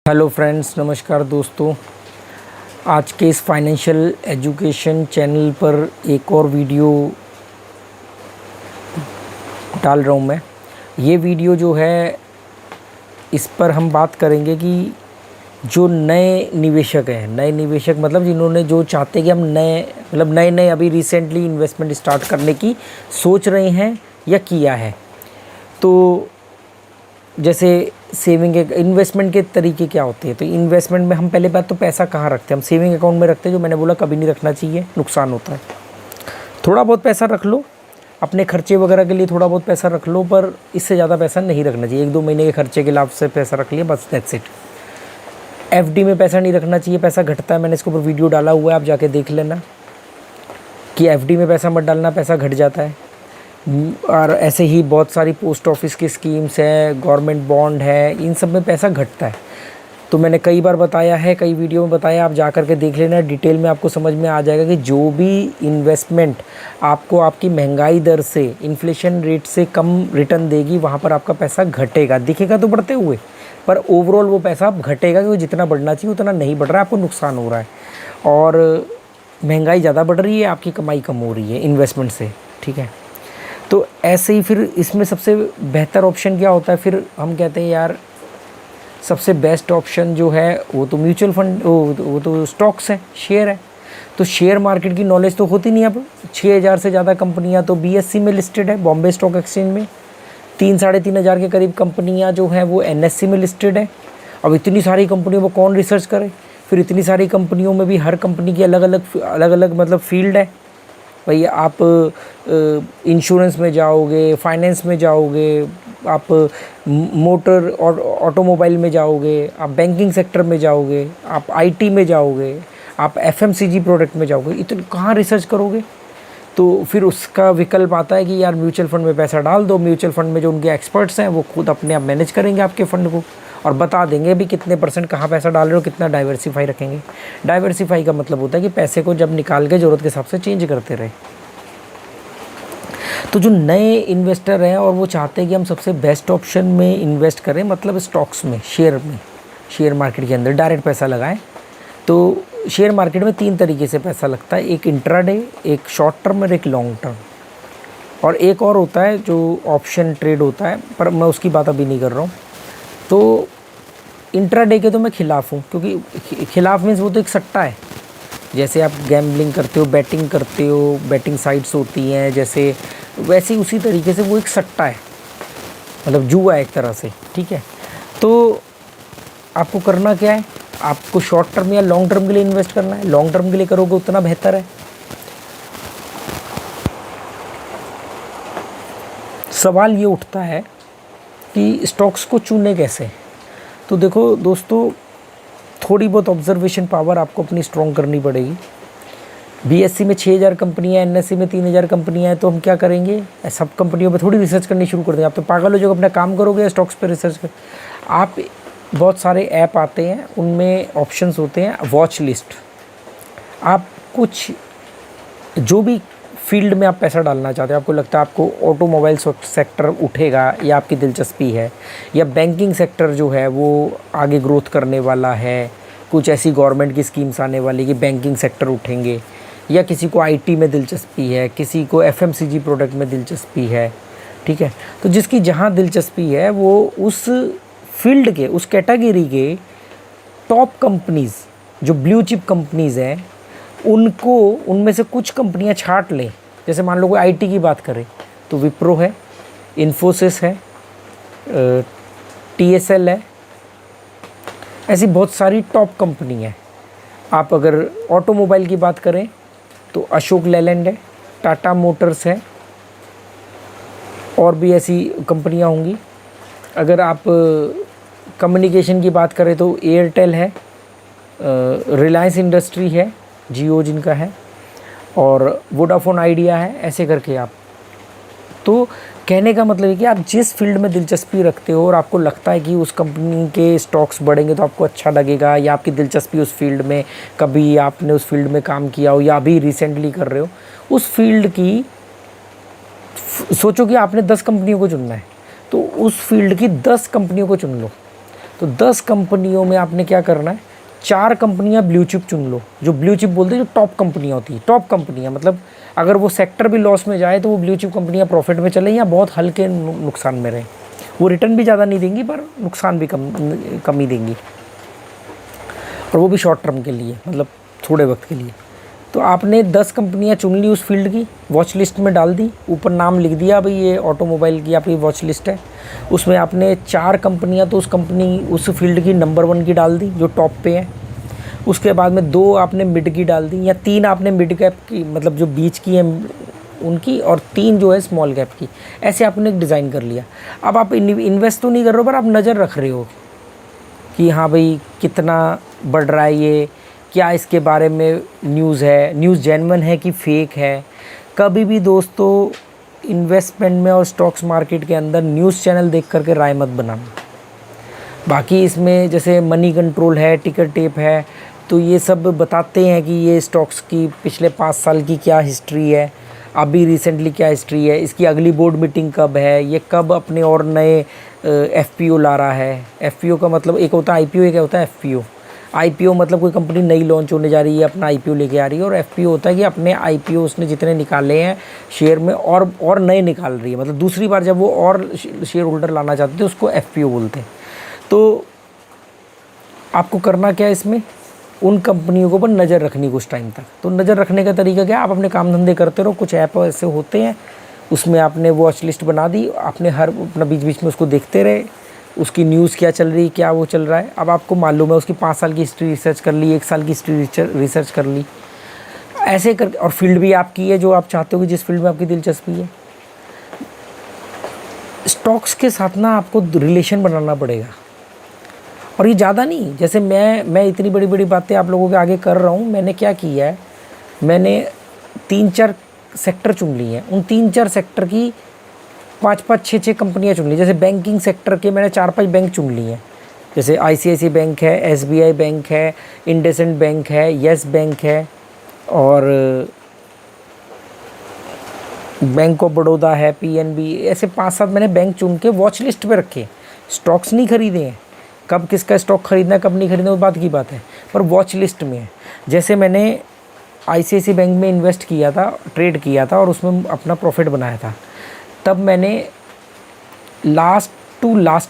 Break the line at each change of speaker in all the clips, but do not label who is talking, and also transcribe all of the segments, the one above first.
Hello friends, नमस्कार दोस्तों। आज के इस फाइनेंशियल एजुकेशन चैनल पर एक और वीडियो डाल रहा हूँ मैं। ये वीडियो जो है, इस पर हम बात करेंगे कि जो नए निवेशक हैं, नए निवेशक मतलब जिन्होंने जो चाहते हैं कि हम नए अभी रिसेंटली इन्वेस्टमेंट स्टार्ट करने की सोच रहे हैं या किया है। तो जैसे सेविंग इन्वेस्टमेंट के तरीके क्या होते हैं। तो इन्वेस्टमेंट में हम पहले बात तो पैसा कहाँ रखते हैं, हम सेविंग अकाउंट में रखते हैं, जो मैंने बोला कभी नहीं रखना चाहिए, नुकसान होता है। थोड़ा बहुत पैसा रख लो अपने खर्चे वगैरह के लिए, थोड़ा बहुत पैसा रख लो, पर इससे ज़्यादा पैसा नहीं रखना चाहिए। 1-2 महीने के खर्चे के लाभ से पैसा रख लिया, बस दैट्स इट। एफडी में पैसा नहीं रखना चाहिए, पैसा घटता है। मैंने इसके ऊपर वीडियो डाला हुआ है, आप जाके देख लेना कि एफडी में पैसा मत डालना, पैसा घट जाता है। और ऐसे ही बहुत सारी पोस्ट ऑफिस की स्कीम्स हैं, गवर्नमेंट बॉन्ड है, इन सब में पैसा घटता है। तो मैंने कई बार बताया है, कई वीडियो में बताया, आप जा कर के देख लेना, डिटेल में आपको समझ में आ जाएगा कि जो भी इन्वेस्टमेंट आपको आपकी महंगाई दर से, इन्फ्लेशन रेट से कम रिटर्न देगी, वहाँ पर आपका पैसा घटेगा। दिखेगा तो बढ़ते हुए, पर ओवरऑल वो पैसा घटेगा, कि वो जितना बढ़ना चाहिए उतना नहीं बढ़ रहा है, आपको नुकसान हो रहा है। और महंगाई ज़्यादा बढ़ रही है, आपकी कमाई कम हो रही है इन्वेस्टमेंट से, ठीक है। तो ऐसे ही फिर इसमें सबसे बेहतर ऑप्शन क्या होता है, फिर हम कहते हैं यार सबसे बेस्ट ऑप्शन जो है वो तो म्यूचुअल फंड, वो तो स्टॉक्स है, शेयर है। तो शेयर मार्केट की नॉलेज तो होती नहीं। अब 6000 से ज़्यादा कंपनियां तो बीएससी में लिस्टेड है, बॉम्बे स्टॉक एक्सचेंज में। 3-3.5 के करीब कंपनियां जो हैं वो एनएससी में लिस्टेड है। अब इतनी सारी कंपनियों को कौन रिसर्च करे। फिर इतनी सारी कंपनियों में भी हर कंपनी की अलग अलग मतलब फील्ड है। भाई आप इंश्योरेंस में जाओगे, फाइनेंस में जाओगे, आप मोटर और ऑटोमोबाइल में जाओगे, आप बैंकिंग सेक्टर में जाओगे, आप आईटी में जाओगे, आप एफएमसीजी प्रोडक्ट में जाओगे, इतने कहाँ रिसर्च करोगे। तो फिर उसका विकल्प आता है कि यार म्यूचुअल फंड में पैसा डाल दो। म्यूचुअल फंड में जो उनके एक्सपर्ट्स हैं वो खुद अपने आप मैनेज करेंगे आपके फ़ंड को, और बता देंगे भी कितने % कहाँ पैसा डाल रहे हो, कितना डाइवर्सिफाई रखेंगे। डाइवर्सिफाई का मतलब होता है कि पैसे को जब निकाल के ज़रूरत के हिसाब से चेंज करते रहे। तो जो नए इन्वेस्टर हैं और वो चाहते हैं कि हम सबसे बेस्ट ऑप्शन में इन्वेस्ट करें, मतलब स्टॉक्स में, शेयर मार्केट के अंदर डायरेक्ट पैसा लगाएं। तो शेयर मार्केट में 3 तरीके से पैसा लगता है, एक इंट्राडे, एक शॉर्ट टर्म और एक लॉन्ग टर्म, और एक और होता है जो ऑप्शन ट्रेड होता है, पर मैं उसकी बात अभी नहीं कर रहा हूँ। तो इंट्राडे के तो मैं ख़िलाफ़ हूँ, क्योंकि ख़िलाफ़ मीन्स वो तो एक सट्टा है। जैसे आप गैम्बलिंग करते हो, बैटिंग करते हो, बैटिंग साइट्स होती हैं जैसे, वैसे ही उसी तरीके से वो एक सट्टा है, मतलब जुआ है एक तरह से, ठीक है। तो आपको करना क्या है, आपको शॉर्ट टर्म या लॉन्ग टर्म के लिए इन्वेस्ट करना है। लॉन्ग टर्म के लिए करोगे उतना बेहतर है। सवाल ये उठता है कि स्टॉक्स को चुने कैसे। तो देखो दोस्तों, थोड़ी बहुत ऑब्जर्वेशन पावर आपको अपनी स्ट्रॉन्ग करनी पड़ेगी। बीएससी में 6000 कंपनियाँ, एनएससी में 3000 कंपनियाँ हैं, तो हम क्या करेंगे, सब कंपनियों पे थोड़ी रिसर्च करनी शुरू कर देंगे। आप तो पागल हो जाओगे, अपना काम करोगे स्टॉक्स पे रिसर्च कर। आप बहुत सारे ऐप आते हैं, उनमें ऑप्शंस होते हैं, वॉच लिस्ट। आप कुछ जो भी फील्ड में आप पैसा डालना चाहते हैं, आपको लगता है आपको ऑटोमोबाइल सेक्टर उठेगा या आपकी दिलचस्पी है, या बैंकिंग सेक्टर जो है वो आगे ग्रोथ करने वाला है, कुछ ऐसी गवर्नमेंट की स्कीम्स आने वाली कि बैंकिंग सेक्टर उठेंगे, या किसी को आईटी में दिलचस्पी है, किसी को एफएमसीजी प्रोडक्ट में दिलचस्पी है, ठीक है। तो जिसकी जहाँ दिलचस्पी है वो उस फील्ड के, उस कैटेगरी के टॉप कंपनीज़, जो ब्लू चिप कंपनीज़ हैं, उनको उनमें से कुछ कंपनियां छांट लें। जैसे मान लो कोई आईटी की बात करें तो विप्रो है, इन्फोसिस है, टीएसएल है, ऐसी बहुत सारी टॉप कंपनी है। आप अगर ऑटोमोबाइल की बात करें तो अशोक लेलैंड है, टाटा मोटर्स है, और भी ऐसी कंपनियां होंगी। अगर आप कम्युनिकेशन की बात करें तो एयरटेल है, रिलायंस इंडस्ट्री है, जियो जिनका है, और वोडाफोन आइडिया है, ऐसे करके आप। तो कहने का मतलब है कि आप जिस फील्ड में दिलचस्पी रखते हो और आपको लगता है कि उस कंपनी के स्टॉक्स बढ़ेंगे तो आपको अच्छा लगेगा, या आपकी दिलचस्पी उस फील्ड में, कभी आपने उस फील्ड में काम किया हो या अभी रिसेंटली कर रहे हो, उस फील्ड की सोचो कि आपने 10 कंपनियों को चुनना है, तो उस फील्ड की 10 कंपनियों को चुन लो। तो 10 कंपनियों में आपने क्या करना है, 4 कंपनियां ब्लू चिप चुन लो। जो ब्लू चिप बोलते हैं, जो टॉप कंपनियां होती हैं, टॉप कंपनियां मतलब अगर वो सेक्टर भी लॉस में जाए तो वो ब्लू चिप कंपनियां प्रॉफिट में चले या बहुत हल्के नुकसान में रहें। वो रिटर्न भी ज़्यादा नहीं देंगी पर नुकसान भी कम ही देंगी, और वो भी शॉर्ट टर्म के लिए, मतलब थोड़े वक्त के लिए। तो आपने 10 कंपनियां चुन ली, उस फील्ड की वॉच लिस्ट में डाल दी, ऊपर नाम लिख दिया भाई ये ऑटोमोबाइल की आपकी वॉच लिस्ट है। उसमें आपने 4 कंपनियां तो उस फील्ड की नंबर 1 की डाल दी जो टॉप पे है। उसके बाद में 2 आपने मिड की डाल दी, या 3 आपने मिड कैप की मतलब जो बीच की है उनकी, और 3 जो है स्मॉल कैप की। ऐसे आपने एक डिज़ाइन कर लिया। अब आप इन्वेस्ट तो नहीं कर रहे हो पर आप नज़र रख रहे हो कि हाँ भाई कितना बढ़ रहा है, ये क्या इसके बारे में न्यूज़ है, न्यूज़ जेन्युइन है कि फेक है। कभी भी दोस्तों इन्वेस्टमेंट में और स्टॉक्स मार्केट के अंदर न्यूज़ चैनल देख करके राय मत बनाना। बाकी इसमें जैसे मनी कंट्रोल है, टिकर टेप है, तो ये सब बताते हैं कि ये स्टॉक्स की पिछले 5 साल की क्या हिस्ट्री है, अभी रिसेंटली क्या हिस्ट्री है, इसकी अगली बोर्ड मीटिंग कब है, ये कब अपने और नए एफपीओ ला रहा है। एफपीओ का मतलब एक होता है आईपीओ, एक होता है एफपीओ। आईपीओ मतलब कोई कंपनी नई लॉन्च होने जा रही है, अपना आईपीओ लेके आ रही है, और एफपीओ होता है कि अपने आईपीओ उसने जितने निकाले हैं शेयर में और नए निकाल रही है, मतलब दूसरी बार जब वो और शेयर होल्डर लाना चाहते थे उसको एफपीओ बोलते हैं। तो आपको करना क्या है, इसमें उन कंपनियों के ऊपर नज़र रखनी कुछ टाइम तक। तो नज़र रखने का तरीका क्या है, आप अपने काम धंधे करते रहो, कुछ ऐप ऐसे होते हैं उसमें आपने वॉच लिस्ट बना दी, आपने हर अपना बीच बीच में उसको देखते रहे, उसकी न्यूज़ क्या चल रही, क्या वो चल रहा है। अब आपको मालूम है उसकी 5 साल की हिस्ट्री रिसर्च कर ली, 1 साल की हिस्ट्री रिसर्च कर ली, ऐसे कर, और फील्ड भी आपकी है जो आप चाहते हो कि जिस फील्ड में आपकी दिलचस्पी है। स्टॉक्स के साथ ना आपको रिलेशन बनाना पड़ेगा, और ये ज़्यादा नहीं, जैसे मैं इतनी बड़ी बड़ी बातें आप लोगों के आगे कर रहा हूँ। मैंने क्या किया है, मैंने 3-4 सेक्टर चुन लिए हैं, उन 3-4 सेक्टर की 5-5, 6-6 कंपनियाँ चुन ली। जैसे बैंकिंग सेक्टर के मैंने 4-5 बैंक चुन लिए हैं, जैसे आईसीआईसी बैंक है, एसबीआई बैंक है, इंडसइंड बैंक है, येस बैंक है, और बैंक ऑफ बड़ौदा है, पीएनबी, ऐसे 5-7 मैंने बैंक चुन के वॉच लिस्ट पे रखे। स्टॉक्स नहीं खरीदे हैं, कब किसका स्टॉक खरीदना है कब नहीं खरीदना वो बात की बात है, पर वॉच लिस्ट में है। जैसे मैंने आईसीआईसी बैंक में इन्वेस्ट किया था, ट्रेड किया था, और उसमें अपना प्रॉफिट बनाया था। तब मैंने लास्ट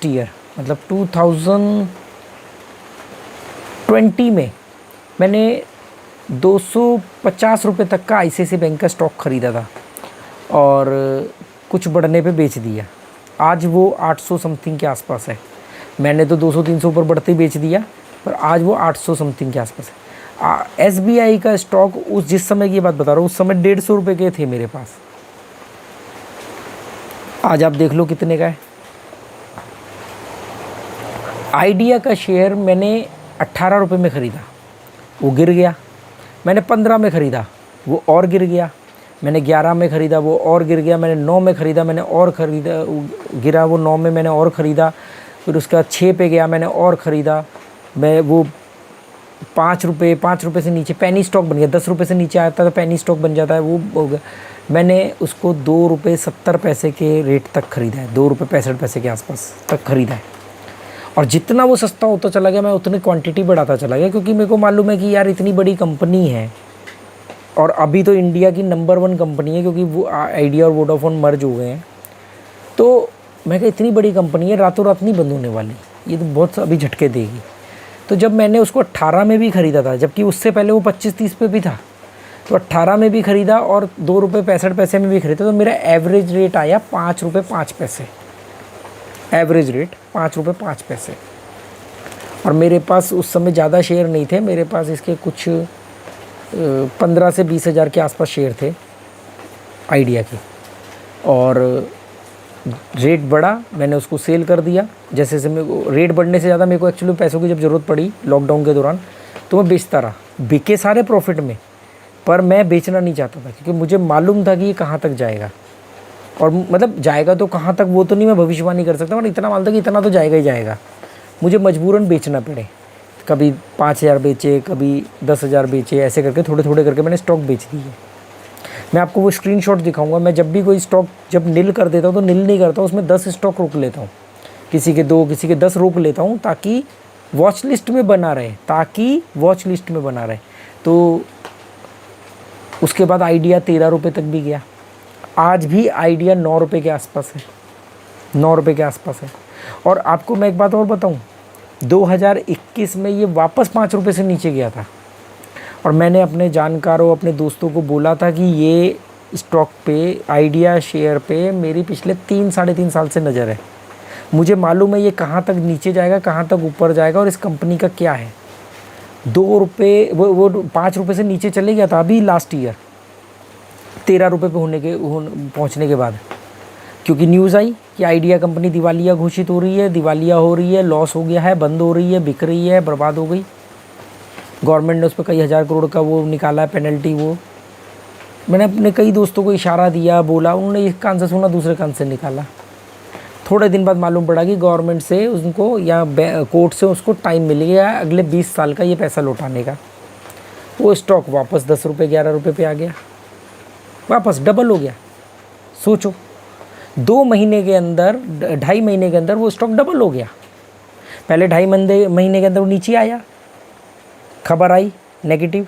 ईयर मतलब 2020 में मैंने 250 रुपये तक का आईसीआईसी बैंक का स्टॉक ख़रीदा था, और कुछ बढ़ने पे बेच दिया। आज वो 800 समथिंग के आसपास है। मैंने तो 200-300 ऊपर बढ़ते ही बेच दिया, पर आज वो 800 समथिंग के आसपास है। एसबीआई का स्टॉक उस जिस समय की बात बता रहा हूँ, उस समय 150 रुपये के थे मेरे पास, आज आप देख लो कितने का है। आइडिया का शेयर मैंने 18 रुपये में ख़रीदा, वो गिर गया। मैंने 15 में ख़रीदा, वो और गिर गया। मैंने 11 में ख़रीदा, वो और गिर गया। मैंने 9 में ख़रीदा, मैंने और ख़रीदा, गिरा वो 9 में, मैंने और ख़रीदा। फिर उसका 6 पे गया, मैंने और ख़रीदा। मैं वो 5 रुपये से नीचे पेनी स्टॉक बन गया। 10 रुपये से नीचे आता तो पेनी स्टॉक बन जाता है, वो हो गया। मैंने उसको 2 रुपये 70 पैसे के रेट तक ख़रीदा है, 2 रुपये 65 पैसे के आसपास तक ख़रीदा है। और जितना वो सस्ता होता चला गया, मैं उतनी क्वांटिटी बढ़ाता चला गया, क्योंकि मेरे को मालूम है कि यार इतनी बड़ी कंपनी है, और अभी तो इंडिया की नंबर 1 कंपनी है, क्योंकि वो आइडिया और वोडाफोन मर्ज हो गए हैं। तो मैं कहा इतनी बड़ी कंपनी है, रातों रात नहीं बंद होने वाली, ये तो बहुत अभी झटके देगी। तो जब मैंने उसको 18 में भी ख़रीदा था, जबकि उससे पहले वो 25-30 पे भी था, तो 18 में भी ख़रीदा और 2 रुपये 65 पैसे में भी ख़रीदा, तो मेरा एवरेज रेट आया 5 रुपये 5 पैसे। एवरेज रेट 5 रुपये 5 पैसे। और मेरे पास उस समय ज़्यादा शेयर नहीं थे, मेरे पास इसके कुछ 15 से 20 हज़ार के आसपास शेयर थे आइडिया के। और रेट बढ़ा, मैंने उसको सेल कर दिया। जैसे जैसे मेरे को रेट बढ़ने से ज़्यादा मेरे को एक्चुअली पैसों की जब ज़रूरत पड़ी लॉकडाउन के दौरान, तो मैं बेचता रहा। बिके सारे प्रॉफिट में, पर मैं बेचना नहीं चाहता था, क्योंकि मुझे मालूम था कि ये कहाँ तक जाएगा। और मतलब जाएगा तो कहाँ तक वो तो नहीं मैं भविष्यवाणी कर सकता, पर इतना मालूम था कि इतना तो जाएगा ही जाएगा। मुझे मजबूरन बेचना पड़े, कभी 5,000 बेचे, कभी 10,000 बेचे, ऐसे करके थोड़े थोड़े करके मैंने स्टॉक बेच दिए। मैं आपको वो स्क्रीनशॉट दिखाऊंगा। मैं जब भी कोई स्टॉक जब नील कर देता हूँ तो नील नहीं करता, उसमें 10 स्टॉक रोक लेता हूँ, किसी के 2, किसी के 10 रोक लेता हूँ ताकि वॉच लिस्ट में बना रहे। तो उसके बाद आइडिया 13 रुपये तक भी गया। आज भी आइडिया 9 रुपये के आसपास है, 9 रुपये के आसपास है। और आपको मैं एक बात और बताऊं, 2021 में ये वापस 5 रुपये से नीचे गया था और मैंने अपने जानकारों, अपने दोस्तों को बोला था कि ये स्टॉक पे, आइडिया शेयर पे मेरी पिछले 3-3.5 साल से नज़र है। मुझे मालूम है ये कहाँ तक नीचे जाएगा, कहाँ तक ऊपर जाएगा और इस कंपनी का क्या है। 2 रुपये वो 5 रुपये से नीचे चले गया था अभी लास्ट ईयर, 13 रुपये पे पहुँचने के बाद, क्योंकि न्यूज़ आई कि आइडिया कंपनी दिवालिया घोषित हो रही है, दिवालिया हो रही है, लॉस हो गया है, बंद हो रही है, बिक रही है, बर्बाद हो गई। गवर्नमेंट ने उस पर कई हज़ार करोड़ का वो निकाला है पेनल्टी। वो मैंने अपने कई दोस्तों को इशारा दिया, बोला, उन्होंने एक कान से सुना दूसरे कान से निकाला। थोड़े दिन बाद मालूम पड़ा कि गवर्नमेंट से उनको या कोर्ट से उसको टाइम मिल गया अगले 20 साल का ये पैसा लौटाने का। वो स्टॉक वापस 10 रुपये 11 रुपये पे आ गया, वापस डबल हो गया। सोचो 2 महीने के अंदर, 2.5 महीने के अंदर वो स्टॉक डबल हो गया। पहले 2.5 महीने के अंदर वो नीचे आया, खबर आई नेगेटिव,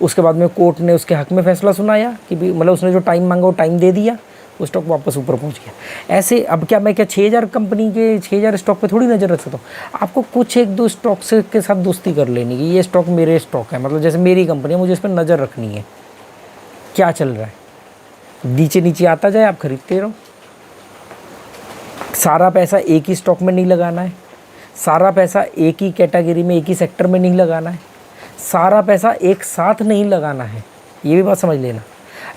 उसके बाद में कोर्ट ने उसके हक में फैसला सुनाया कि भी मतलब उसने जो टाइम मांगा वो टाइम दे दिया, वो स्टॉक वापस ऊपर पहुंच गया। ऐसे अब क्या मैं 6000 कंपनी के 6000 स्टॉक पे थोड़ी नज़र रख सकता हूँ। आपको कुछ 1-2 स्टॉक से के साथ दोस्ती कर लेनी कि ये स्टॉक मेरे स्टॉक है, मतलब जैसे मेरी कंपनी है, मुझे इस पर नज़र रखनी है क्या चल रहा है। नीचे नीचे आता जाए, आप खरीदते रहो। सारा पैसा एक ही स्टॉक में नहीं लगाना है, सारा पैसा एक ही कैटेगरी में, एक ही सेक्टर में नहीं लगाना है, सारा पैसा एक साथ नहीं लगाना है। ये भी बात समझ लेना।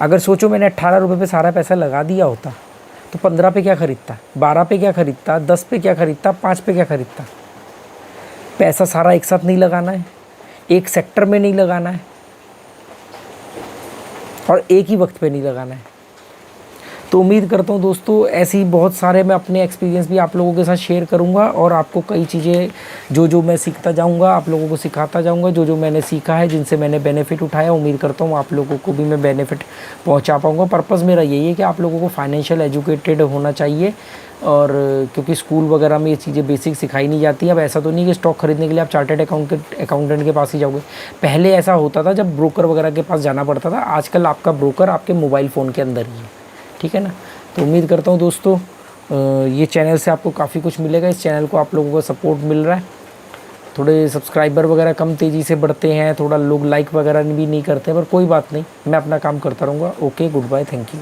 अगर सोचो मैंने 18 रुपये पे सारा पैसा लगा दिया होता तो 15 पे क्या खरीदता, 12 पे क्या खरीदता, 10 पे क्या खरीदता, 5 पे क्या खरीदता। पैसा सारा एक साथ नहीं लगाना है, एक सेक्टर में नहीं लगाना है और एक ही वक्त पे नहीं लगाना है। तो उम्मीद करता हूँ दोस्तों ऐसी बहुत सारे मैं अपने एक्सपीरियंस भी आप लोगों के साथ शेयर करूँगा और आपको कई चीज़ें जो मैं सीखता जाऊँगा आप लोगों को सिखाता जाऊँगा। जो मैंने सीखा है, जिनसे मैंने बेनिफिट उठाया, उम्मीद करता हूँ आप लोगों को भी मैं बेनिफिट पहुँचा पाऊँगा। पर्पज़ मेरा यही है कि आप लोगों को फाइनेंशियल एजुकेटेड होना चाहिए, और क्योंकि स्कूल वगैरह में ये चीज़ें बेसिक सिखाई नहीं जाती। अब ऐसा तो नहीं कि स्टॉक खरीदने के लिए आप चार्टर्ड अकाउंटेंट के पास ही जाओगे। पहले ऐसा होता था जब ब्रोकर वगैरह के पास जाना पड़ता था, आजकल आपका ब्रोकर आपके मोबाइल फ़ोन के अंदर ही है, ठीक है ना। तो उम्मीद करता हूँ दोस्तों ये चैनल से आपको काफ़ी कुछ मिलेगा। इस चैनल को आप लोगों को सपोर्ट मिल रहा है। थोड़े सब्सक्राइबर वगैरह कम तेज़ी से बढ़ते हैं, थोड़ा लोग लाइक वगैरह भी नहीं करते, पर कोई बात नहीं, मैं अपना काम करता रहूँगा। Okay, good bye, thank you.